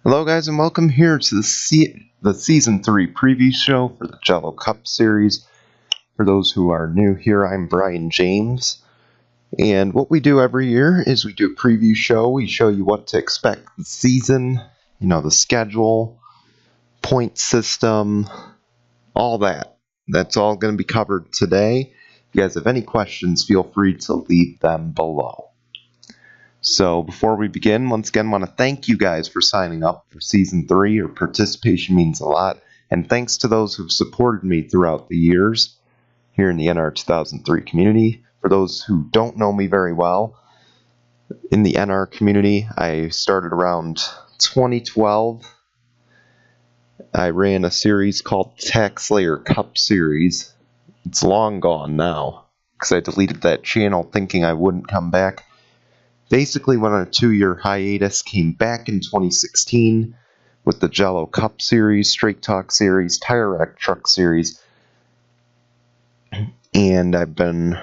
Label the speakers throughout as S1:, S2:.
S1: Hello guys and welcome here to the Season 3 preview show for the Jello Cup Series. For those who are new here, I'm Brian James. And what we do every year is we do a preview show. We show you what to expect this season, the schedule, point system, all that. That's all going to be covered today. If you guys have any questions, feel free to leave them below. So before we begin, once again, I want to thank you guys for signing up for Season 3. Your participation means a lot. And thanks to those who've supported me throughout the years here in the NR 2003 community. For those who don't know me very well, in the NR community, I started around 2012. I ran a series called Tax Slayer Cup Series. It's long gone now, because I deleted that channel thinking I wouldn't come back. Basically went on a 2-year hiatus, came back in 2016 with the Jello Cup Series, Straight Talk Series, Tire Rack Truck Series, and I've been,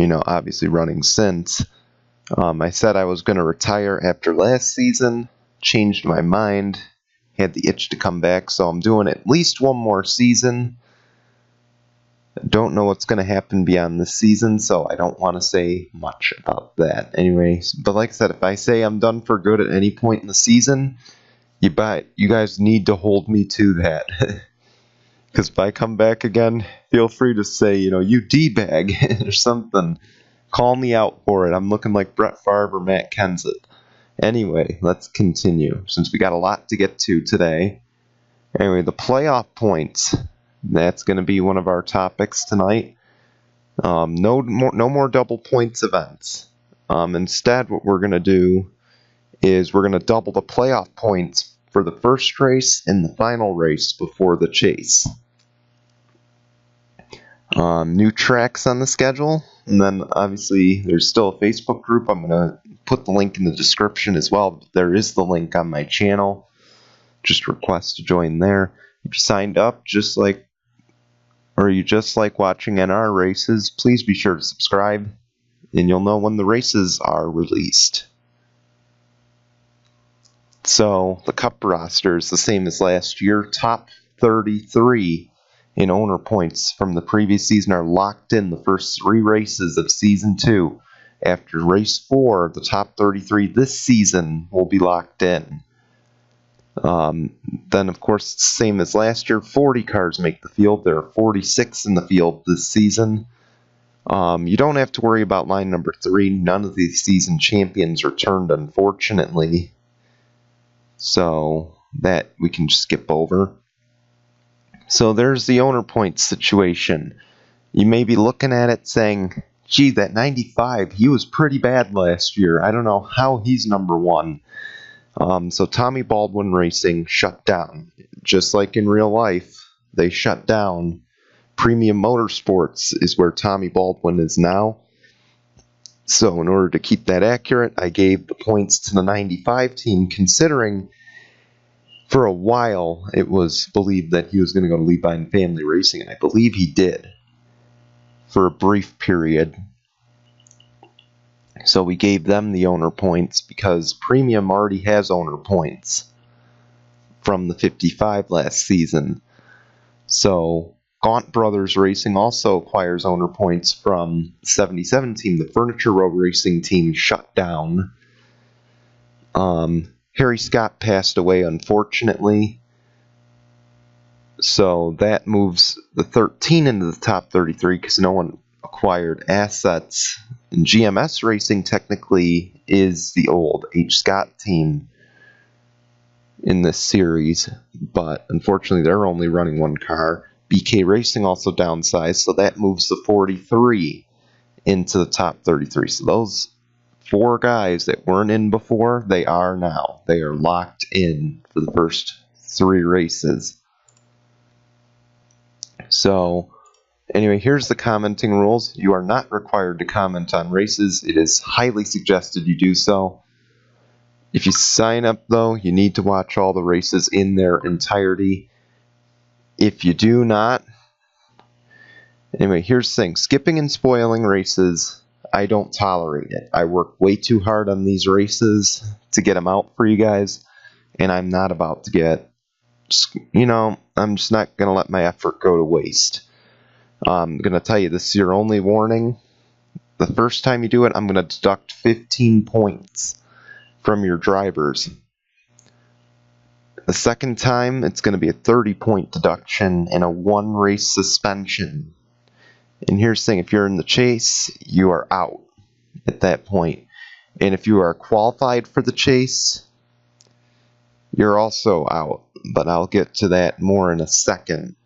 S1: obviously running since. I said I was going to retire after last season, changed my mind, had the itch to come back, so I'm doing at least one more season. Don't know what's going to happen beyond this season, so I don't want to say much about that. Anyways, but like I said, if I say I'm done for good at any point in the season, you guys need to hold me to that. Because if I come back again, feel free to say, you D-bag or something. Call me out for it. I'm looking like Brett Favre or Matt Kenseth. Anyway, let's continue, since we got a lot to get to today. Anyway, the playoff points. That's going to be one of our topics tonight. No more double points events. Instead, what we're going to do is we're going to double the playoff points for the first race and the final race before the chase. New tracks on the schedule, and then obviously there's still a Facebook group. I'm going to put the link in the description as well. There is the link on my channel. Just request to join there. If you signed up, or you just like watching NR races, please be sure to subscribe, and you'll know when the races are released. So, the Cup roster is the same as last year. Top 33 in owner points from the previous season are locked in the first 3 races of Season 2. After Race 4, the top 33 this season will be locked in. Then, of course, it's the same as last year. 40 cars make the field. There are 46 in the field this season. You don't have to worry about line number 3. None of these season champions returned, unfortunately. So, that we can skip over. So, there's the owner points situation. You may be looking at it saying, gee, that 95, he was pretty bad last year. I don't know how he's number 1. So Tommy Baldwin Racing shut down. Just like in real life, they shut down. Premium Motorsports is where Tommy Baldwin is now. So in order to keep that accurate, I gave the points to the 95 team, considering for a while it was believed that he was going to go to Levi Family Racing, and I believe he did for a brief period. So we gave them the owner points because Premium already has owner points from the 55 last season. So CONT Brothers Racing also acquires owner points from the 77 team. The Furniture Row Racing team shut down. Harry Scott passed away, unfortunately. So that moves the 13 into the top 33 because no one acquired assets. And GMS Racing technically is the old H. Scott team in this series, but unfortunately they're only running 1 car. BK Racing also downsized, so that moves the 43 into the top 33. So those 4 guys that weren't in before, they are now. They are locked in for the first 3 races. So anyway, here's the commenting rules. You are not required to comment on races. It is highly suggested you do so. If you sign up, though, you need to watch all the races in their entirety. If you do not... Anyway, here's the thing. Skipping and spoiling races, I don't tolerate it. I work way too hard on these races to get them out for you guys. and I'm not about to get, I'm just not going to let my effort go to waste. I'm going to tell you, this is your only warning. The first time you do it, I'm going to deduct 15 points from your drivers. The second time, it's going to be a 30-point deduction and a 1-race suspension. And here's the thing, if you're in the chase, you are out at that point. And if you are qualified for the chase, you're also out. But I'll get to that more in a second.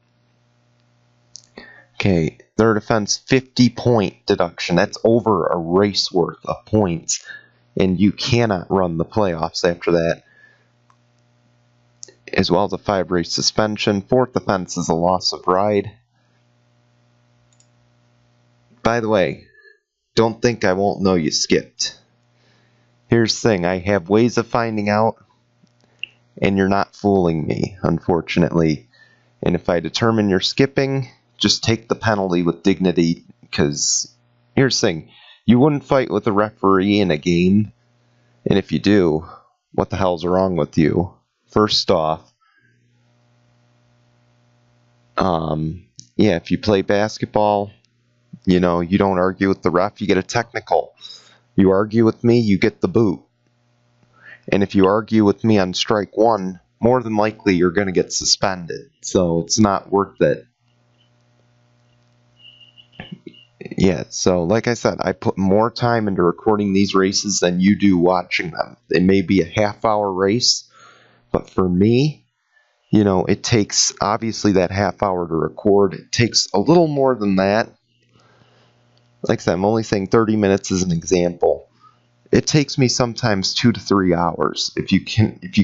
S1: Okay, third offense, 50-point deduction. That's over a race worth of points. And you cannot run the playoffs after that. As well as a 5-race suspension. Fourth offense is a loss of ride. By the way, don't think I won't know you skipped. Here's the thing, I have ways of finding out, and you're not fooling me, unfortunately. And if I determine you're skipping, just take the penalty with dignity, because here's the thing, you wouldn't fight with a referee in a game, and if you do, what the hell's wrong with you? First off, if you play basketball, you don't argue with the ref, you get a technical. You argue with me, you get the boot. And if you argue with me on strike 1, more than likely you're going to get suspended. So it's not worth it. Yeah, so like I said, I put more time into recording these races than you do watching them. It may be a half-hour race, but for me, it takes, obviously, that half hour to record. It takes a little more than that. Like I said, I'm only saying 30 minutes as an example. It takes me sometimes 2 to 3 hours. If you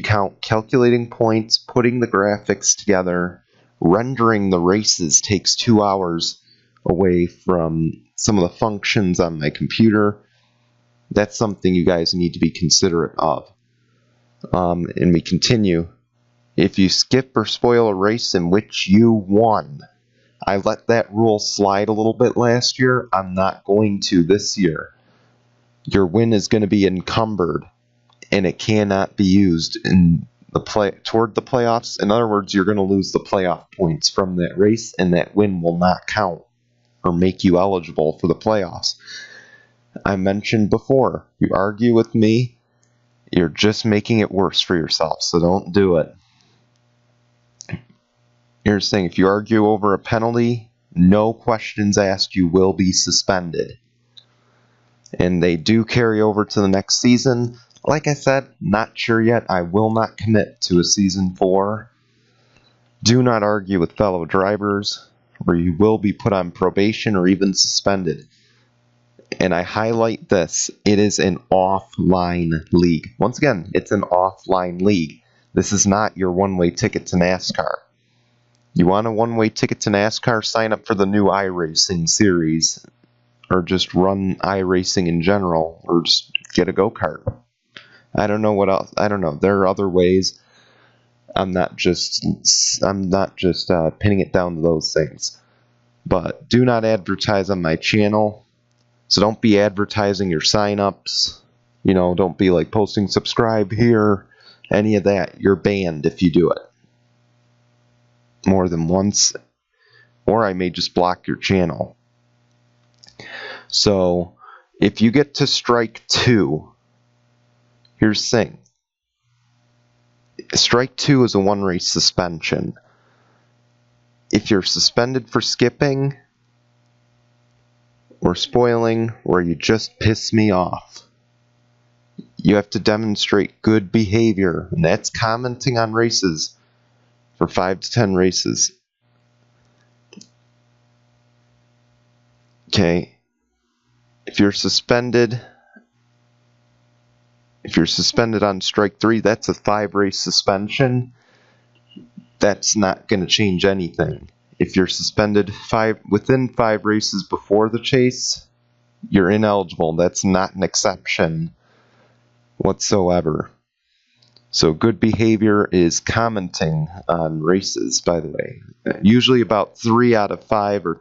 S1: count calculating points, putting the graphics together, rendering the races takes 2 hours away from some of the functions on my computer. That's something you guys need to be considerate of. And we continue. If you skip or spoil a race in which you won, I let that rule slide a little bit last year. I'm not going to this year. Your win is going to be encumbered, and it cannot be used in toward the playoffs. In other words, you're going to lose the playoff points from that race, and that win will not count or make you eligible for the playoffs. I mentioned before, you argue with me, you're just making it worse for yourself, so don't do it. Here's the thing, if you argue over a penalty, no questions asked, you will be suspended. And they do carry over to the next season. Like I said, not sure yet. I will not commit to a season 4. Do not argue with fellow drivers, or you will be put on probation or even suspended. And I highlight this, it is an offline league. Once again, it's an offline league. This is not your one-way ticket to NASCAR. You want a one-way ticket to NASCAR, sign up for the new iRacing series, or just run iRacing in general, or just get a go-kart. I don't know what else. I don't know. There are other ways. I'm not just pinning it down to those things. But do not advertise on my channel. So don't be advertising your sign-ups. Don't be like posting subscribe here. Any of that. You're banned if you do it more than once, or I may just block your channel. So if you get to strike 2, here's the thing. Strike 2 is a 1-race suspension. If you're suspended for skipping or spoiling, or you just piss me off, you have to demonstrate good behavior, and that's commenting on races for 5 to 10 races. Okay. If you're suspended on strike 3, that's a 5-race suspension. That's not going to change anything. If you're suspended within 5 races before the chase, you're ineligible. That's not an exception whatsoever. So good behavior is commenting on races, by the way. Usually about 3 out of 5 or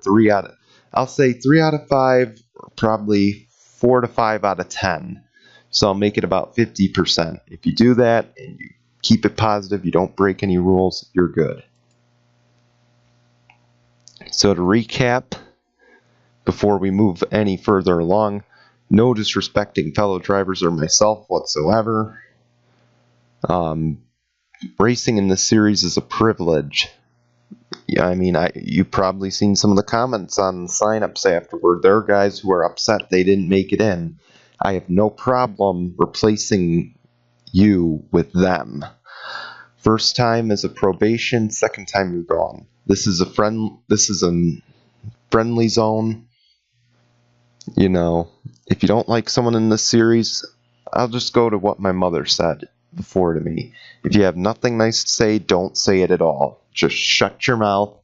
S1: I'll say 3 out of 5, probably 4 to 5 out of 10. So I'll make it about 50%. If you do that and you keep it positive. You don't break any rules. You're good. So to recap, before we move any further along, no disrespecting fellow drivers or myself whatsoever. Racing in this series is a privilege. Yeah, I mean, you've probably seen some of the comments on the sign-ups afterward. There are guys who are upset they didn't make it in. I have no problem replacing you with them. First time is a probation, second time you're gone. This is a friendly zone. You know, if you don't like someone in this series, I'll just go to what my mother said before to me. If you have nothing nice to say, don't say it at all. Just shut your mouth.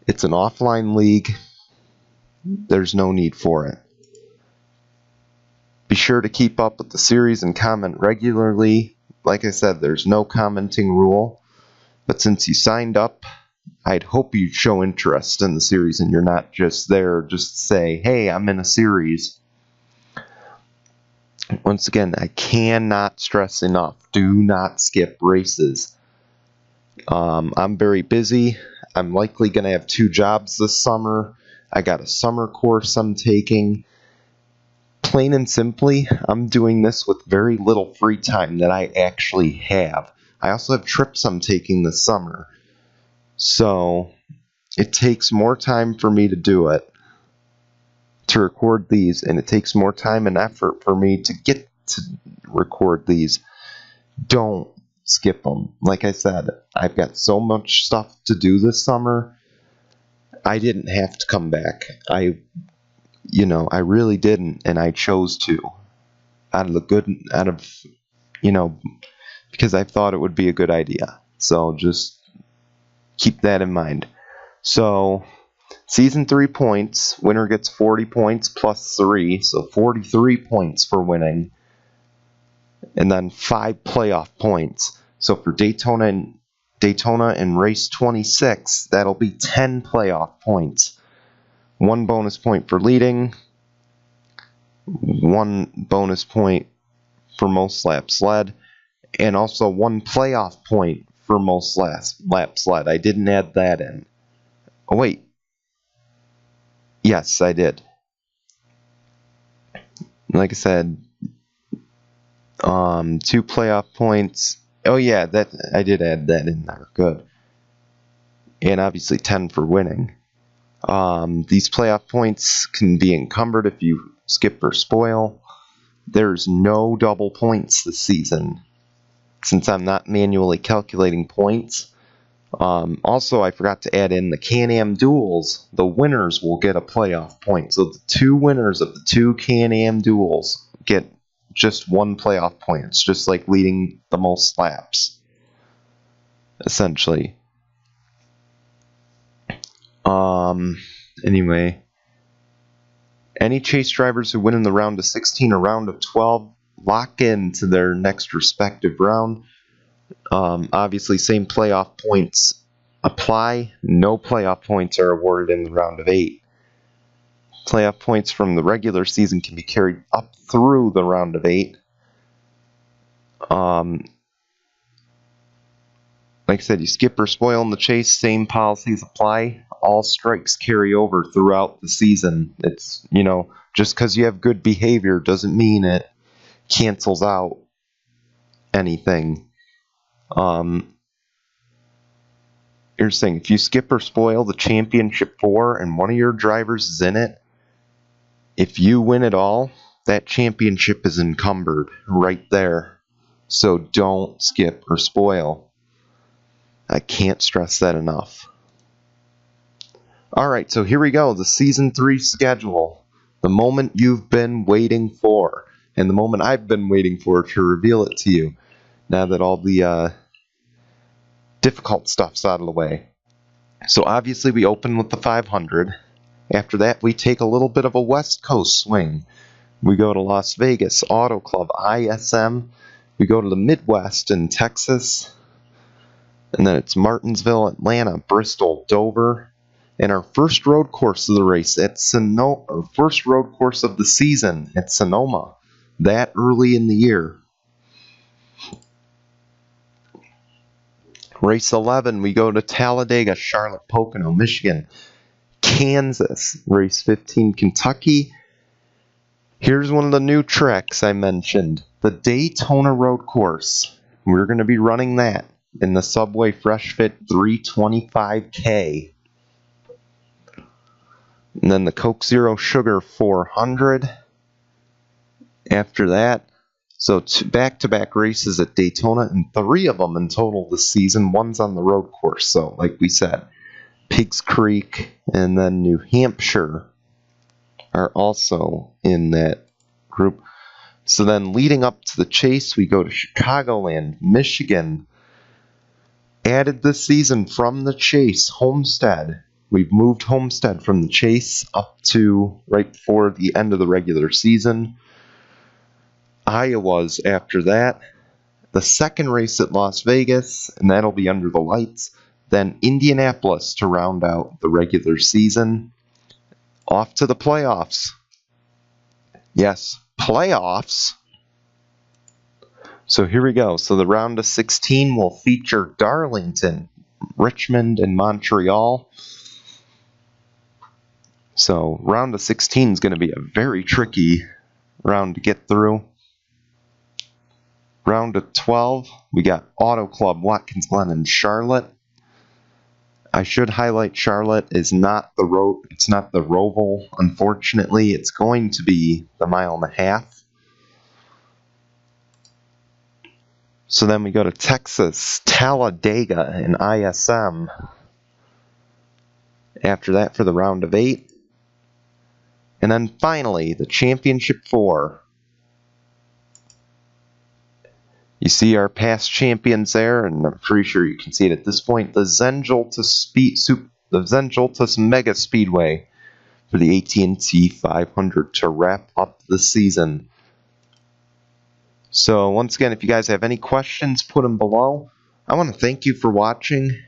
S1: It's an offline league. There's no need for it. Be sure to keep up with the series and comment regularly. Like I said, there's no commenting rule. But since you signed up, I'd hope you'd show interest in the series and you're not just there just to say, hey, I'm in a series. Once again, I cannot stress enough, do not skip races. I'm very busy. I'm likely going to have 2 jobs this summer. I got a summer course I'm taking. Plain and simply, I'm doing this with very little free time that I actually have. I also have trips I'm taking this summer. So it takes more time for me to do it, to record these, and it takes more time and effort for me to get to record these. Don't skip them. Like I said, I've got so much stuff to do this summer. I didn't have to come back. I really didn't, and I chose to. Because I thought it would be a good idea. So just keep that in mind. So, Season 3 points. Winner gets 40 points plus 3, so 43 points for winning. And then 5 playoff points. So for Daytona and race 26, that'll be 10 playoff points. 1 bonus point for leading. 1 bonus point for most laps led. And also 1 playoff point for most laps led. I didn't add that in. Oh, wait. Yes, I did. Like I said, 2 playoff points. Oh yeah, that I did add that in there. Good. And obviously 10 for winning. These playoff points can be encumbered if you skip or spoil. There's no double points this season, since I'm not manually calculating points. Also, I forgot to add in the Can-Am duels. The winners will get a playoff point. So the 2 winners of the 2 Can-Am duels get just 1 playoff point. It's just like leading the most laps, essentially. Anyway, any chase drivers who win in the round of 16 or round of 12 lock into their next respective round. Obviously, same playoff points apply. No playoff points are awarded in the round of 8. Playoff points from the regular season can be carried up through the round of 8. Like I said, you skip or spoil in the chase, same policies apply. All strikes carry over throughout the season. It's, just because you have good behavior doesn't mean it cancels out anything. Here's the thing, if you skip or spoil the championship 4 and one of your drivers is in it, if you win it all, that championship is encumbered right there. So don't skip or spoil. I can't stress that enough. Alright, so here we go, the Season 3 schedule. The moment you've been waiting for, and the moment I've been waiting for to reveal it to you, now that all the difficult stuff's out of the way. So obviously we open with the 500. After that we take a little bit of a West Coast swing. We go to Las Vegas, Auto Club, ISM. We go to the Midwest in Texas. And then it's Martinsville, Atlanta, Bristol, Dover. And our first road course of the race at Sonoma, or first road course of the season at Sonoma, that early in the year. Race 11, we go to Talladega, Charlotte, Pocono, Michigan, Kansas. Race 15, Kentucky. Here's one of the new tracks I mentioned, the Daytona Road Course. We're going to be running that in the Subway Fresh Fit 325K. And then the Coke Zero Sugar 400. After that, so back-to-back races at Daytona, and 3 of them in total this season. One's on the road course, so like we said, Pigs Creek and then New Hampshire are also in that group. So then leading up to the chase, we go to Chicagoland, Michigan. Added this season from the chase, Homestead. We've moved Homestead from the chase up to right before the end of the regular season. Iowa's after that. The second race at Las Vegas, and that'll be under the lights. Then Indianapolis to round out the regular season. Off to the playoffs. Yes, playoffs. So here we go. So the round of 16 will feature Darlington, Richmond, and Montreal. So round of 16 is going to be a very tricky round to get through. Round of 12, we got Auto Club, Watkins Glen, and Charlotte. I should highlight Charlotte is not the road. It's not the Roval, unfortunately. It's going to be the 1.5 miles. So then we go to Texas, Talladega, and ISM. After that for the round of 8. And then finally, the Championship 4. You see our past champions there, and I'm pretty sure you can see it at this point. The Zenjoltas Mega Speedway for the AT&T 500 to wrap up the season. So once again, if you guys have any questions, put them below. I want to thank you for watching,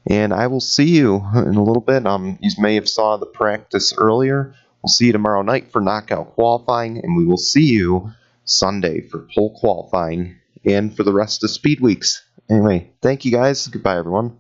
S1: and I will see you in a little bit. You may have saw the practice earlier. We'll see you tomorrow night for knockout qualifying, and we will see you Sunday for pole qualifying and for the rest of Speed Weeks. Anyway, thank you guys. Goodbye, everyone.